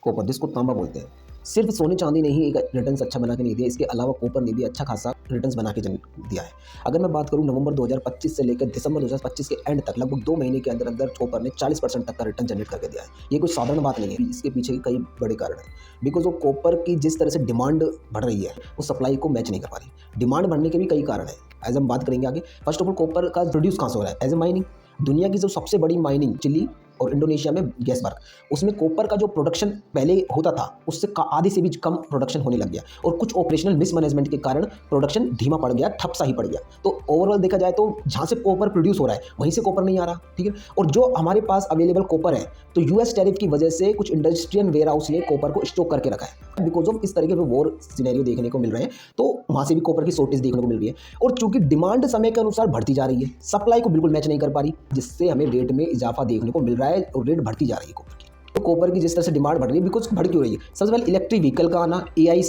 Copper जिसको तांबा बोलते हैं। सिर्फ सोने चांदी ने ही एक रिटर्न्स अच्छा बना के नहीं दिया, इसके अलावा कॉपर ने भी अच्छा खासा रिटर्न्स बना के दिया है। अगर मैं बात करूं नवंबर 2025 से लेकर दिसंबर 2025 के एंड तक लगभग 2 महीने के अंदर अंदर कॉपर ने 40% तक का रिटर्न जनरेट करके दिया है। ये कोई साधारण बात नहीं है, इसके पीछे कई बड़े कारण हैं। बिकॉज वो कॉपर की जिस तरह से डिमांड बढ़ रही है वो सप्लाई को मैच नहीं कर पा रही। डिमांड बढ़ने के भी कई कारण हैं, एज हम बात करेंगे आगे। फर्स्ट ऑफ ऑल कॉपर का प्रोड्यूस कहाँ से हो रहा है? As a mining. दुनिया की जो सबसे बड़ी माइनिंग चिली और इंडोनेशिया में गैस वर्क, उसमें कॉपर का जो प्रोडक्शन पहले होता था उससे आधे से भी कम प्रोडक्शन होने लग गया और कुछ ऑपरेशनल मिसमैनेजमेंट के कारण प्रोडक्शन धीमा पड़ गया, ठप सा ही पड़ गया। तो ओवरऑल देखा जाए तो जहाँ से कॉपर प्रोड्यूस हो रहा है वहीं से कॉपर नहीं आ रहा, ठीक है। और जो हमारे पास अवेलेबल कॉपर है तो यूएस टैरिफ की वजह से कुछ इंडस्ट्रियल वेयर हाउस ने कॉपर को स्टॉक करके रखा है। बिकॉज ऑफ इस तरीके के वॉर सिनेरियो देखने को मिल रहे हैं तो वहाँ से भी कॉपर की शॉर्टेज देखने को मिल रही है। और चूंकि डिमांड समय के अनुसार बढ़ती जा रही है, सप्लाई को बिल्कुल मैच नहीं कर पा रही, जिससे हमें रेट में इजाफा देखने को मिल रहा है और रेट बढ़ती जा रही है कॉपर की। तो कॉपर की जिस तरह से डिमांड बढ़ रही है, बिकॉज बढ़ क्यों रही है? सबसे पहले इलेक्ट्रिक व्हीकल का आना, एआई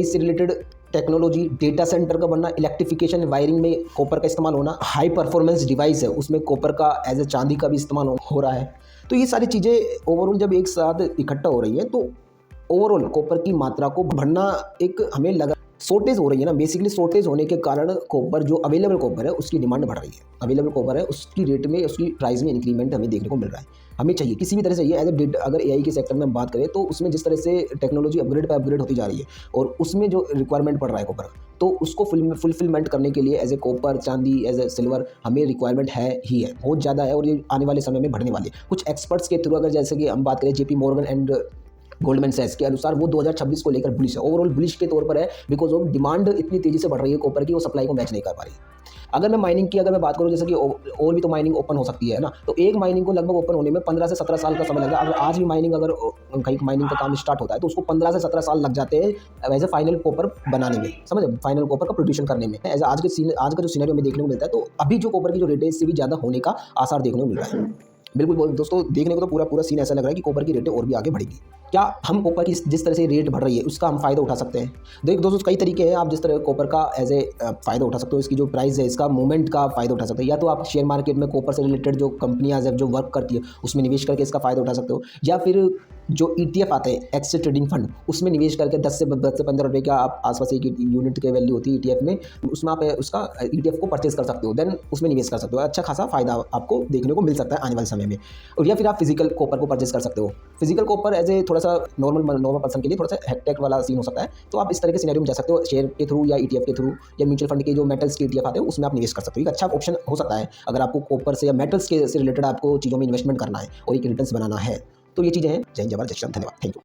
से रिलेटेड टेक्नोलॉजी, डेटा सेंटर का बनना, इलेक्ट्रिफिकेशन वायरिंग में कॉपर का इस्तेमाल होना, हाई परफॉर्मेंस डिवाइस है उसमें कॉपर का एज ए चांदी का भी इस्तेमाल हो रहा है। तो ये सारी चीज़ें ओवरऑल जब एक साथ इकट्ठा हो रही हैं तो ओवरऑल कॉपर की मात्रा को बढ़ना एक हमें लगा शॉर्टेज हो रही है ना। बेसिकली शॉर्टेज होने के कारण कॉपर जो अवेलेबल कॉपर है उसकी डिमांड बढ़ रही है। अवेलेबल कॉपर है उसकी रेट में, उसकी प्राइस में इंक्रीमेंट हमें देखने को मिल रहा है। हमें चाहिए किसी भी तरह से ये एज ए अगर एआई के सेक्टर में हम बात करें तो उसमें जिस तरह से टेक्नोलॉजी अपग्रेड पे अपग्रेड होती जा रही है और उसमें जो रिक्वायरमेंट पड़ रहा है कॉपर, तो उसको फुलफिलमेंट करने के लिए एज ए कॉपर, चांदी, एज ए सिल्वर हमें रिक्वायरमेंट है ही है, बहुत ज़्यादा है। और ये आने वाले समय में बढ़ने वाली है। कुछ एक्सपर्ट्स के थ्रू अगर जैसे कि हम बात करें जेपी मॉर्गन एंड गोल्डमैन सैक्स के अनुसार वो 2026 को लेकर बुलिश है, ओवरऑल बुलिश के तौर पर है। बिकॉज ऑफ डिमांड इतनी तेजी से बढ़ रही है कॉपर की, वो सप्लाई को मैच नहीं कर पा रही। अगर मैं माइनिंग की अगर मैं बात करूँ, जैसे कि और भी तो माइनिंग ओपन हो सकती है ना, तो एक माइनिंग को लगभग ओपन होने में 15 से 17 साल का समय लगता है। अगर आज भी माइनिंग अगर कहीं माइनिंग का काम स्टार्ट होता है तो उसको 15 से 17 साल लग जाते हैं एज ए फाइनल कॉपर बनाने में, समझे, फाइनल कॉपर का प्रोड्यूशन करने में। एज आज का जो सीनरियो में देखने को मिलता है, तो अभी जो कॉपर की जो रेट है इससे भी ज़्यादा होने का आसार देखने को मिल रहा है। बिल्कुल दोस्तों, देखने को तो पूरा सीन ऐसा लग रहा है कि कॉपर की रेटें और भी आगे बढ़ेगी। क्या हम कॉपर की जिस तरह से रेट बढ़ रही है उसका हम फ़ायदा उठा सकते हैं? देखिए दोस्तों, कई तरीके हैं आप जिस तरह कॉपर का एज ए फ़ायदा उठा सकते हो। इसकी जो प्राइस है, इसका मूवमेंट का फ़ायदा उठा सकते हो। या तो आप शेयर मार्केट में कॉपर से रिलेटेड जो कंपनियाँ हैं जो वर्क करती है उसमें निवेश करके इसका फ़ायदा उठा सकते हो। या फिर जो ETF आते हैं, एक्सेस ट्रेडिंग फंड, उसमें निवेश करके 10 से 15 रुपये का आप आसपास एक यूनिट की वैल्यू होती है ETF में, उसमें आप उसका ETF को परचेज कर सकते हो, देन उसमें निवेश कर सकते हो। अच्छा खासा फ़ायदा आपको देखने को मिल सकता है आने वाले समय में। और या फिर आप फिजिकल कॉपर को परचेज कर सकते हो। फिजिकल कॉपर एज ए थोड़ा सा नॉर्मल पर्सन के लिए थोड़ा सा हेक्टेक वाला सीन हो सकता है, तो आप इस तरह के सिनेरियो में जा सकते हो, शेयर के थ्रू या ETF के थ्रू या म्यूचुअल फंड के जो मेटल्स के ETF आते हैं उसमें आप निवेश कर सकते हो। एक अच्छा ऑप्शन हो सकता है अगर आपको कॉपर से या मेटल्स के से रिलेटेड आपको चीज़ों में इन्वेस्टमेंट करना है और एक रिटर्न्स बनाना है। तो ये चीज़ें हैं। जय हिंद, जय भारत, जय श्री राम, धन्यवाद, थैंक यू।